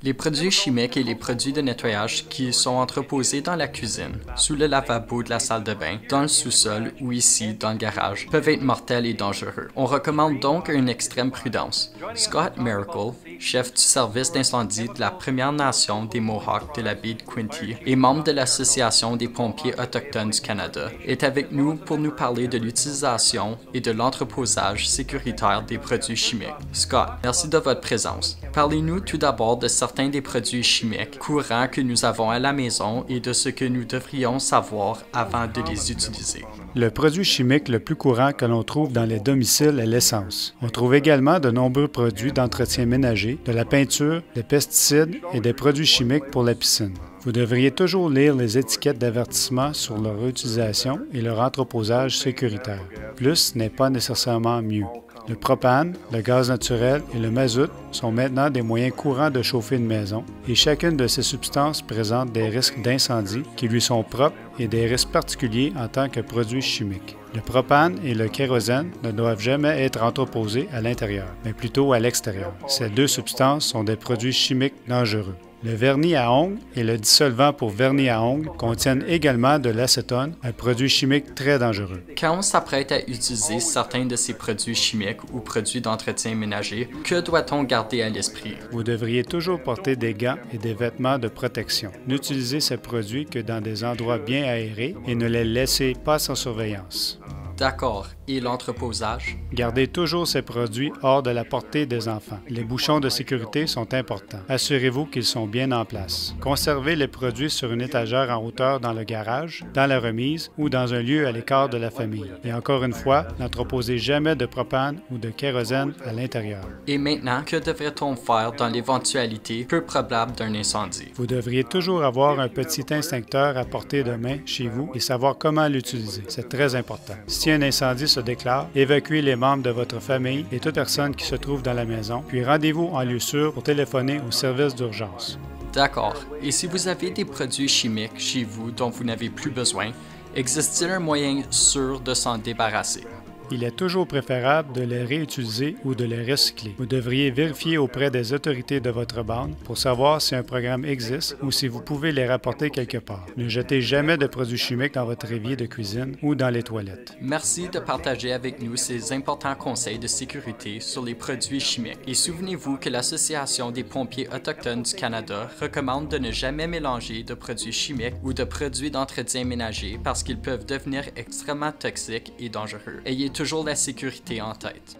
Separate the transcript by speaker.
Speaker 1: Les produits chimiques et les produits de nettoyage qui sont entreposés dans la cuisine, sous le lavabo de la salle de bain, dans le sous-sol ou ici dans le garage peuvent être mortels et dangereux. On recommande donc une extrême prudence. Scott Miracle, chef du service d'incendie de la Première Nation des Mohawks de la baie de Quinte et membre de l'Association des pompiers autochtones du Canada, est avec nous pour nous parler de l'utilisation et de l'entreposage sécuritaire des produits chimiques. Scott, merci de votre présence. Parlez-nous tout d'abord de certains des produits chimiques courants que nous avons à la maison et de ce que nous devrions savoir avant de les utiliser.
Speaker 2: Le produit chimique le plus courant que l'on trouve dans les domiciles est l'essence. On trouve également de nombreux produits d'entretien ménager, de la peinture, des pesticides et des produits chimiques pour la piscine. Vous devriez toujours lire les étiquettes d'avertissement sur leur utilisation et leur entreposage sécuritaire. Plus n'est pas nécessairement mieux. Le propane, le gaz naturel et le mazout sont maintenant des moyens courants de chauffer une maison et chacune de ces substances présente des risques d'incendie qui lui sont propres et des risques particuliers en tant que produits chimiques. Le propane et le kérosène ne doivent jamais être entreposés à l'intérieur, mais plutôt à l'extérieur. Ces deux substances sont des produits chimiques dangereux. Le vernis à ongles et le dissolvant pour vernis à ongles contiennent également de l'acétone, un produit chimique très dangereux.
Speaker 1: Quand on s'apprête à utiliser certains de ces produits chimiques ou produits d'entretien ménager, que doit-on garder à l'esprit?
Speaker 2: Vous devriez toujours porter des gants et des vêtements de protection. N'utilisez ces produits que dans des endroits bien aérés et ne les laissez pas sans surveillance.
Speaker 1: D'accord. Et l'entreposage?
Speaker 2: Gardez toujours ces produits hors de la portée des enfants. Les bouchons de sécurité sont importants. Assurez-vous qu'ils sont bien en place. Conservez les produits sur une étagère en hauteur dans le garage, dans la remise ou dans un lieu à l'écart de la famille. Et encore une fois, n'entreposez jamais de propane ou de kérosène à l'intérieur.
Speaker 1: Et maintenant, que devrait-on faire dans l'éventualité peu probable d'un incendie?
Speaker 2: Vous devriez toujours avoir un petit extincteur à portée de main chez vous et savoir comment l'utiliser. C'est très important. Si un incendie se déclare, évacuez les membres de votre famille et toute personne qui se trouve dans la maison, puis rendez-vous en lieu sûr pour téléphoner au service d'urgence.
Speaker 1: D'accord. Et si vous avez des produits chimiques chez vous dont vous n'avez plus besoin, existe-t-il un moyen sûr de s'en débarrasser?
Speaker 2: Il est toujours préférable de les réutiliser ou de les recycler. Vous devriez vérifier auprès des autorités de votre bande pour savoir si un programme existe ou si vous pouvez les rapporter quelque part. Ne jetez jamais de produits chimiques dans votre évier de cuisine ou dans les toilettes.
Speaker 1: Merci de partager avec nous ces importants conseils de sécurité sur les produits chimiques. Et souvenez-vous que l'Association des pompiers autochtones du Canada recommande de ne jamais mélanger de produits chimiques ou de produits d'entretien ménager parce qu'ils peuvent devenir extrêmement toxiques et dangereux. Ayez toujours la sécurité en tête.